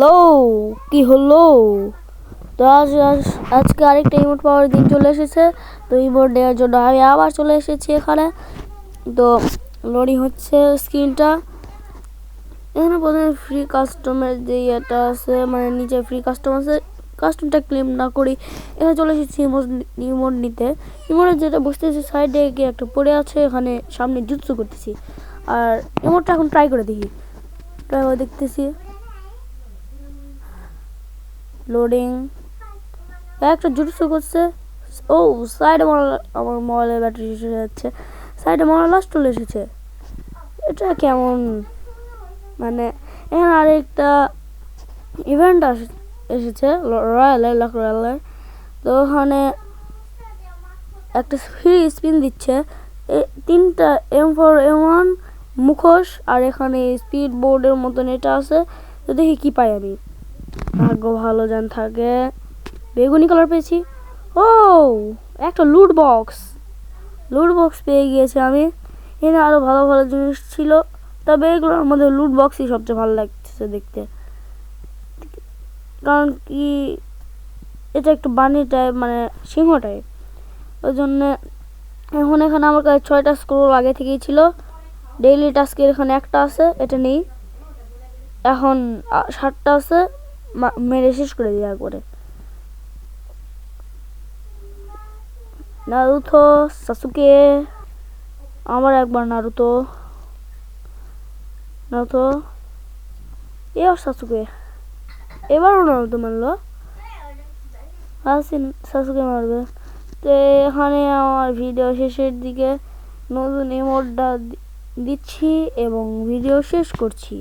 Hello, কি হলো? তো আজকে আরেকটা ইমোট পাওয়ার দিন চলে এসেছে। তো ইমোট দেওয়ার জন্য আমি আবার চলে এসেছি এখানে। তো লোডিং হচ্ছে স্ক্রিনটা। এখানে প্রথমে ফ্রি কাস্টমের যে ইয়েটা আছে, মানে নিচে ফ্রি কাস্টম আছে, কাস্টমটা ক্লেম না করি এখানে চলে এসেছি ইমোট নিতে। ইমোটের যেটা বুঝতেছি সাইডে গিয়ে একটা পড়ে আছে, এখানে সামনে জুৎসু করতেছি। আর ইমোটটা এখন ট্রাই করে দেখি, দেখতেছি লোডিং একটা জুৎসু করছে। ও সাইডে আমার মোবাইলের ব্যাটারি শেষ হয়ে যাচ্ছে, সাইডে মনে লাস্ট চলে এসেছে। এটা কেমন? মানে এখানে আরেকটা ইভেন্ট এসেছে রয়্যালের। তো ওখানে একটা ফ্রি স্পিন দিচ্ছে, 3টা M4A1 মুখোশ, আর এখানে স্পিড বোর্ডের মতন এটা আছে। তো দেখি কি পাই আমি। ভাগ্য ভালো যান থাকে। বেগুনি কালার পেয়েছি। ও একটা লুট বক্স পেয়ে গিয়েছি আমি। এখানে আরো ভালো ভালো জিনিস ছিল, তবে এগুলোর মধ্যে লুট বক্সই সবচেয়ে ভালো লাগছে দেখতে। কারণ কি এটা একটু বানি টাইপ, মানে সিংহ টাইপ, ওই জন্য। এখন এখানে আমার কাছে 6টা স্ক্রোল আগে থেকেই ছিল। ডেইলি টাস্কের এখানে একটা আছে, এটা নেই। এখন 7টা আছে, মেরে শেষ করে দেওয়া করে। নারুতো, সাসুকে, আবার একবার নারুতো, এবার সাসুকে, এবারও নারুতো মারলো। সাসুকে মারবে। তো এখানে আমার ভিডিও শেষের দিকে নতুন ইমোটটা দিচ্ছি এবং ভিডিও শেষ করছি।